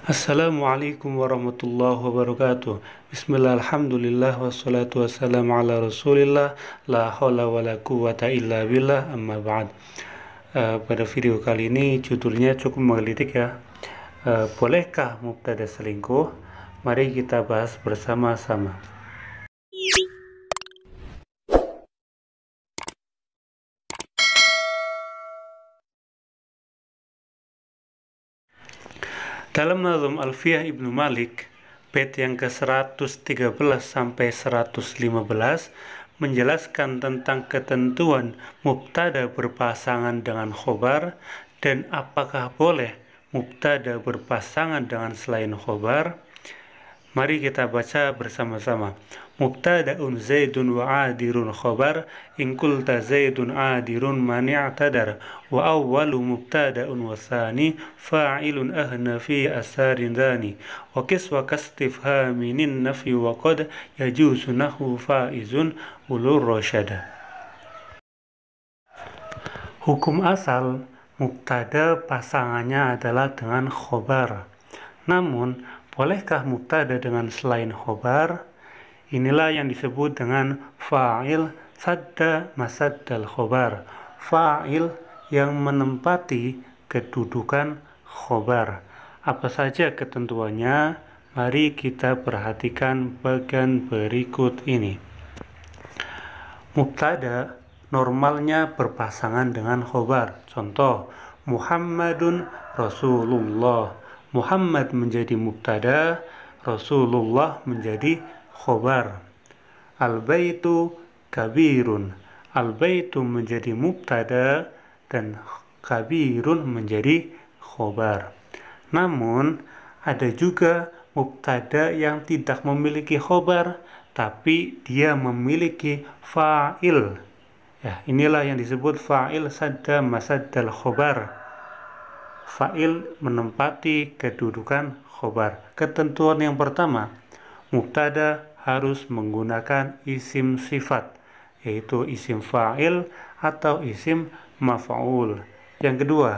Assalamualaikum warahmatullahi wabarakatuh. Bismillah, alhamdulillah, wassalatu wassalamu ala rasulillah, la hawla wa la quwata illa billah, amma ba'd. Pada video kali ini judulnya cukup menggelitik ya. Bolehkah mubtada selingkuh? Mari kita bahas bersama-sama. Dalam nazm Alfiyah Ibnu Malik, bait yang ke-113 sampai 115 menjelaskan tentang ketentuan mubtada berpasangan dengan khobar dan apakah boleh mubtada berpasangan dengan selain khobar. Mari kita baca bersama-sama. Mubtada'un Zaidun wa adirun khobar in qulta Zaidun adirun mani'tadar wa awwalu mubtada'un wa thani fa'ilun ahna fi asarin dhani wa kiswa kastifhaminin nafi wa qad yajuzu nahu faizun ulur rasyada. Hukum asal mubtada pasangannya adalah dengan khobar. Namun bolehkah mubtada dengan selain khobar? Inilah yang disebut dengan fa'il sadda masaddal khobar. Fa'il yang menempati kedudukan khobar. Apa saja ketentuannya? Mari kita perhatikan bagian berikut ini. Mubtada normalnya berpasangan dengan khobar. Contoh, Muhammadun Rasulullah. Muhammad menjadi mubtada, Rasulullah menjadi khobar. Al-baitu kabirun. Al-baitu menjadi mubtada dan kabirun menjadi khobar. Namun ada juga mubtada yang tidak memiliki khobar tapi dia memiliki fa'il. Ya, inilah yang disebut fa'il sadda masaddal khobar. Fa'il menempati kedudukan khobar. Ketentuan yang pertama, mubtada harus menggunakan isim sifat, yaitu isim fa'il atau isim maf'ul. Yang kedua,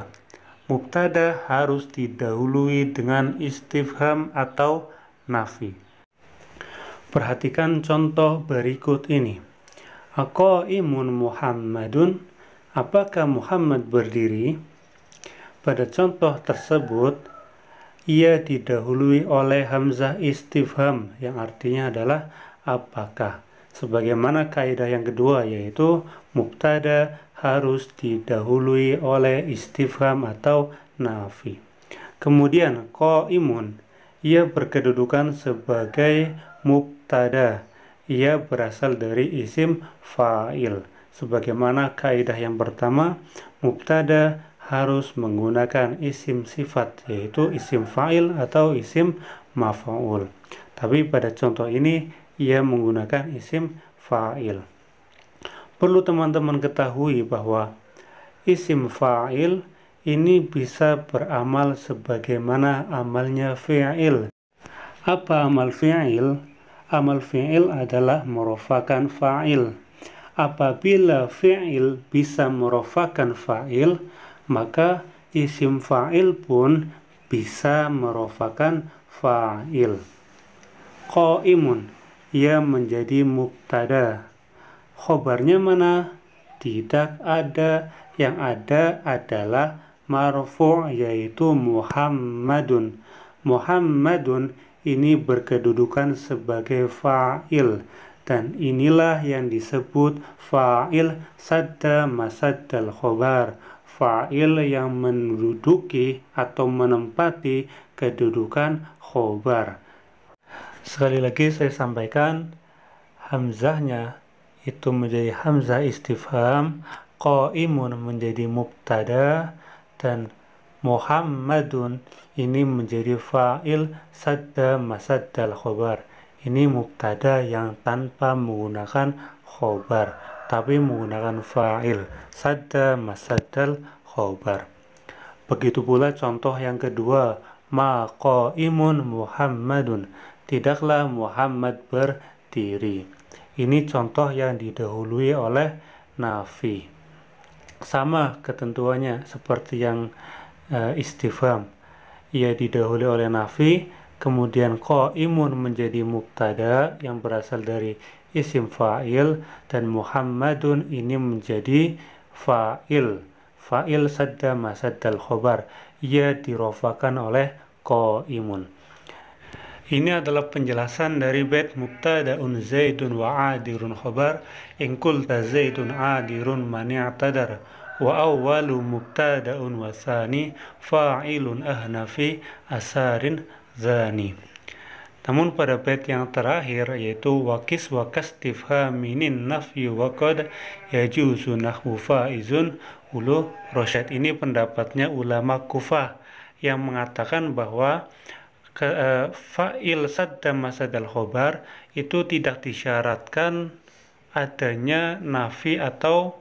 mubtada harus didahului dengan istifham atau nafi. Perhatikan contoh berikut ini. Aqaimun Muhammadun, apakah Muhammad berdiri? Pada contoh tersebut, ia didahului oleh hamzah istifham yang artinya adalah apakah. Sebagaimana kaidah yang kedua, yaitu mubtada harus didahului oleh istifham atau nafi. Kemudian qaimun, ia berkedudukan sebagai mubtada. Ia berasal dari isim fa'il. Sebagaimana kaidah yang pertama, mubtada harus menggunakan isim sifat, yaitu isim fa'il atau isim maf'ul. Tapi pada contoh ini ia menggunakan isim fa'il. Perlu teman-teman ketahui bahwa isim fa'il ini bisa beramal sebagaimana amalnya fi'il. Apa amal fi'il? Amal fi'il adalah merofakan fa'il. Apabila fi'il bisa merofakan fa'il, maka isim fa'il pun bisa merofakan fa'il. Qaimun, ia menjadi mubtada. Khobarnya mana? Tidak ada. Yang ada adalah marfu', yaitu Muhammadun. Muhammadun ini berkedudukan sebagai fa'il. Dan inilah yang disebut fa'il sadda masaddal khobar. Fa'il yang menduduki atau menempati kedudukan khobar. Sekali lagi saya sampaikan, hamzahnya itu menjadi hamzah istifham, qaimun menjadi mubtada, dan Muhammadun ini menjadi fa'il sadda masaddal khobar. Ini mubtada yang tanpa menggunakan khobar, tapi menggunakan fa'il sadda masaddal khobar. Begitu pula contoh yang kedua, ma qaimun Muhammadun, tidaklah Muhammad berdiri. Ini contoh yang didahului oleh nafi. Sama ketentuannya seperti yang istifham. ia didahului oleh nafi, kemudian qaimun menjadi mubtada yang berasal dari isim fa'il, dan Muhammadun ini menjadi fa'il. Fa'il sadda masaddal khobar, ia dirofakan oleh qaimun. Ini adalah penjelasan dari bait mubtada'un zaidun wa adirun khobar in qulta zaidun adirun man i'tadar wa awwalu mubtada'un wa thani fa'ilun ahnafi asarin zani. Namun pada bait yang terakhir yaitu wakis wakastifhaminin nafyu wa qad yajuzu nahwu faizun ulu rosyad, ini pendapatnya ulama Kufah yang mengatakan bahwa fa'il sadda masadal khobar itu tidak disyaratkan adanya nafi atau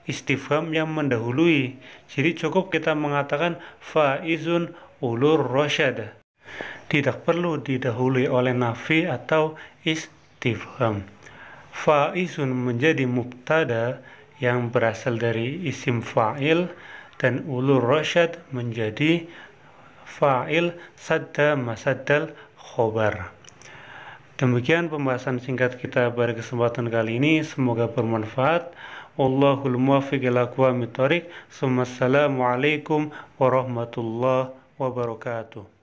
istifham yang mendahului. Jadi cukup kita mengatakan faizun ulur rosyad, tidak perlu didahului oleh nafi atau istifham. Faizun menjadi mubtada yang berasal dari isim fa'il, dan ulur rosyad menjadi fa'il sadda masaddal khobar. Demikian pembahasan singkat kita pada kesempatan kali ini, semoga bermanfaat. Wallahul muwaffiq ila aqwamit thoriq. Assalamualaikum warahmatullahi wabarakatuh.